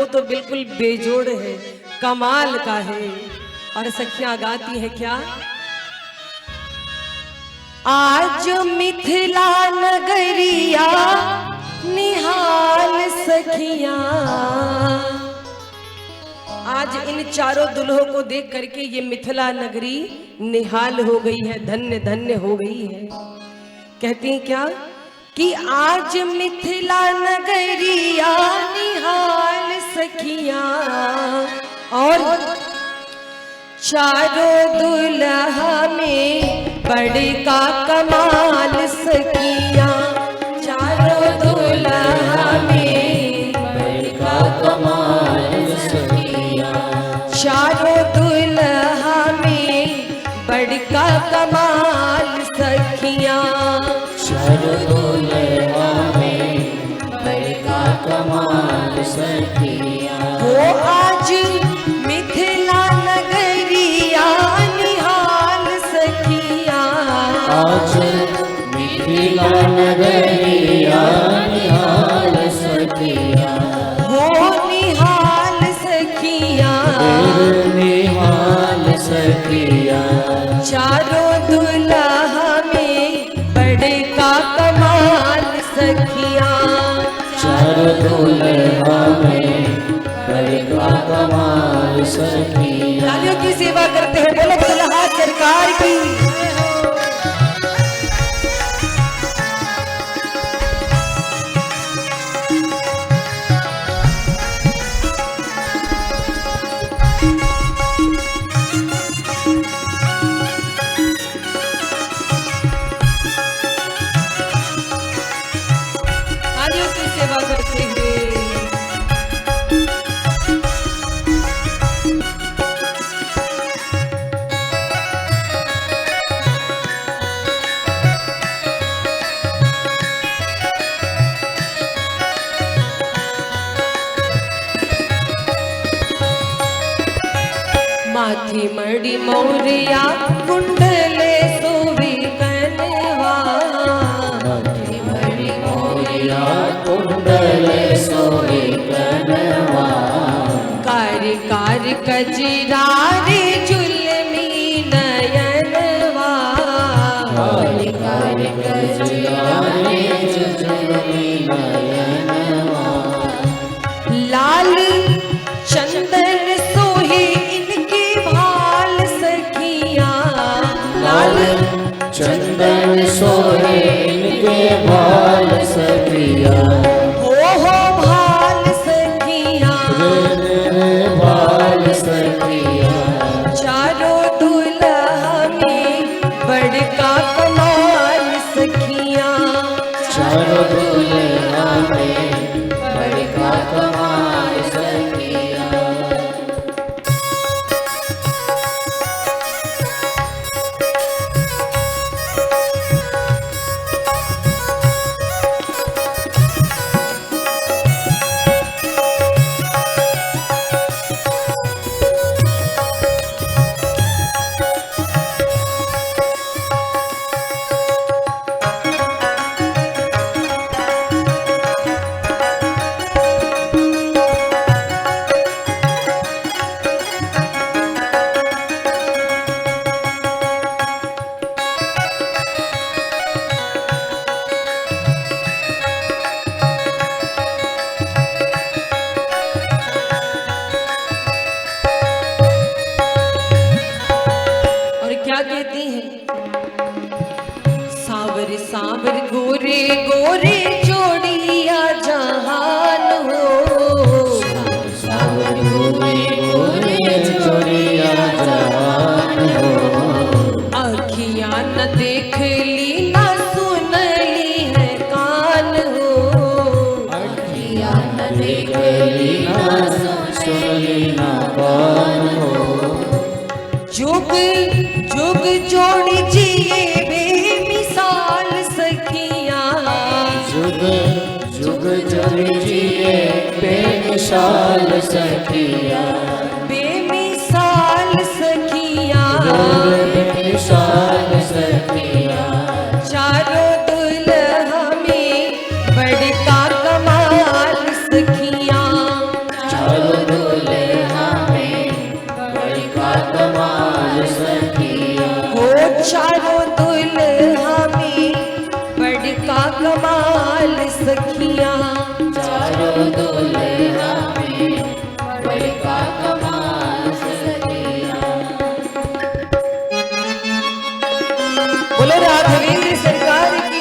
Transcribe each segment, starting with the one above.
वो तो बिल्कुल बेजोड़ है, कमाल का है। और सखियां गाती है क्या? आज मिथिला नगरिया निहाल सखियां। आज इन चारों दुल्हों को देख करके ये मिथिला नगरी निहाल हो गई है, धन्य धन्य हो गई है। कहती हैं क्या कि आज मिथिला नगरिया निहाल सखियां और चारों दुल्हा में बड़का कमाल सखियां। चारों दुल्हा में बड़का कमाल सखियां। चारों दुल्हा में बड़का कमाल सखियां। चारों दुल्हा में बड़का कमाल सखियां। हो आज मिथिला नगरिया निहाल सखियां। आज मिथिला नगरिया निहाल सखियां। हो निहाल सखियां। निहाल सखियां। चारों दुल्हा में बड़का कमाल सखियां। चारों दुल्हा में बड़का कमाल सखियां। तालियों की सेवा करते हैं, बोलो दुल्हा सरकार की। तालियों की सेवा करते हुए माथी मड़ी मौरिया कुंडले सोवी कनवा। माथी मड़ी मोरिया कुंडले सोई कनवा। कारी कारी कजरारे जुलमी नयनवा। कारी कारी कजरारे जुलमी नयनवा। लाल चंदन सोही इनकी भाल सखियां। लाल चंदन सोहे इनके भाल सखियां। हो भाल सखियां। भाल सखियां। चारों दुल्हा में बड़का कमाल सखियां। चारों दुल्हा में बड़का कमाल सखियां। और क्या कहती हैं? सावर सावर गोरे गोरे जोड़िया जहान हो। सावर गोरे गोरे जोड़िया जवान हो। अखियां न देख ली न सुन ली है कान हो। अखियां न देख ली ना सुन ली ना कान हो। जुग जुग जोड़ी जिए बेमिसाल सखियां। जुग जुग जोड़ी जिए बेमिसाल सखियां। बेमिसाल सखियां। बेमिसाल सखियां। चारों दुल्हा में बड़का कमाल सखियां। चारों दुल्हा में बड़का कमाल सखिया। हो चारों दुल्हा में बड़का कमाल सखिया। चारों दुल्हा में बड़का कमाल सखिया। बोलो राघवेंद्र सरकार की।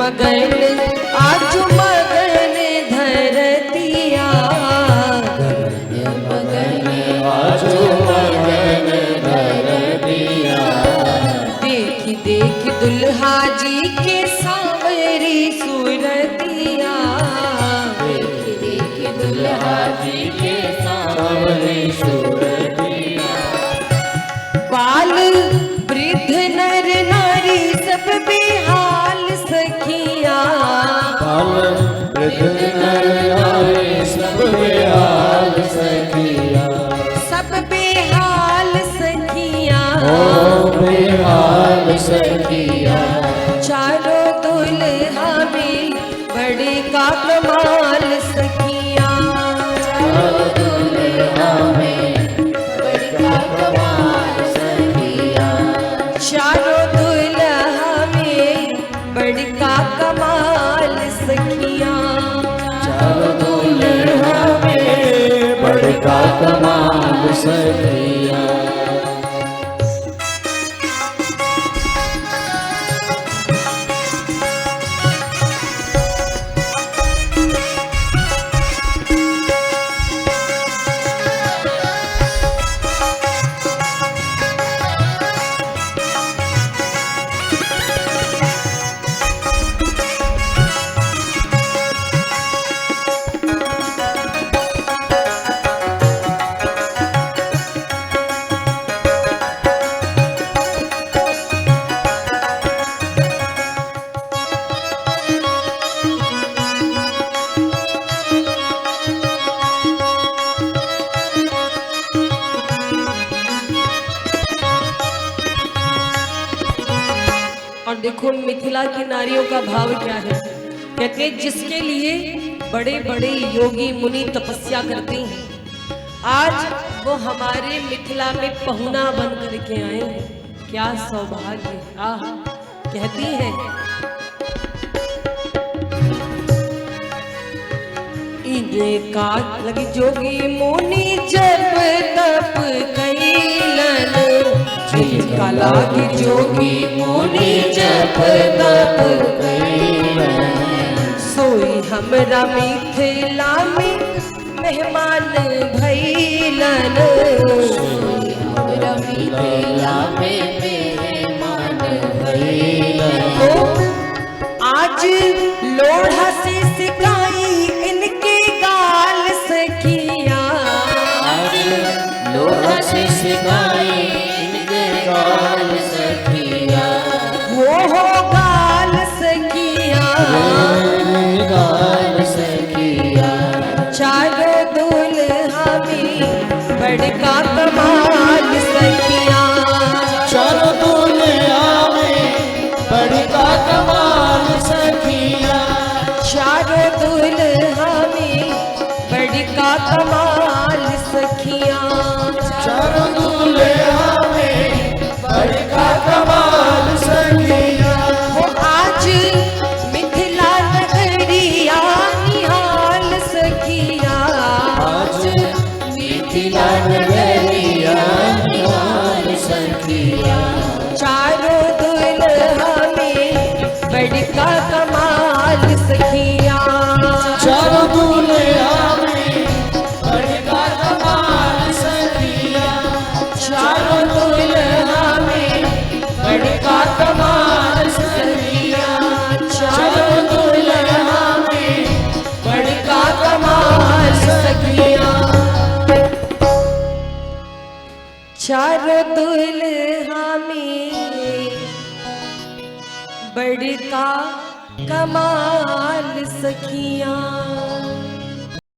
मगन आज मगन धरतिया। मगन आज मगन धरतिया। देख देख दुल्हा जी के सांवरी सूरतिया। देख देख दुल्हा जी के सांवरी सूरतिया। बाल वृद्ध नर नारी सब बेहाल सखिया। बाल वृद्ध नर नारी सब बेहाल सखिया। सब बेहाल सखिया। ओ बेहाल सखिया। चारों दुल्हा में बड़े का कमाल सखिया। चारों दुल्हा में बड़का कमाल सखिया। चारों दुल्हा में बड़का कमाल सखिया। चारों दुल्हा में बड़का कमाल सखिया। और देखो मिथिला की नारियों का भाव क्या है। कहते हैं जिसके लिए बड़े बड़े योगी मुनि तपस्या करते हैं, आज वो हमारे मिथिला में पहुना बन करके आए हैं। क्या सौभाग्य। आह, कहती है इनका लगी जोगी मुनि जब तप कैलन। जिनका लागी जोगी मुनि जब तप कैलन। सोई हमरा मिथिला में मेहमान भैलन। सोई हमरा मिथिला में मेहमान भैलन। आज लोढ़ा से सिकाई इनके गाल सखिया। आज लोढ़ा से सिकाई इनके गाल सखिया। वो हो गाल सखिया। गाल सखिया। चारों दुल्हा में बड़का कमाल सखिया। चारों दुल्हा में बड़का कमाल सखिया। चारों दुल्हा में बड़का कमाल सखिया। चारों दुल्हा में बड़का कमाल सखिया। वो आज मिथिला नगरिया निहाल सखिया। आज मिथिला नगरिया निहाल सखिया। चारों दुल्हा में बड़का कमाल सखिया। चारों दुल्हा में बड़का चारों दुल्हा में बड़का कमाल सखियां।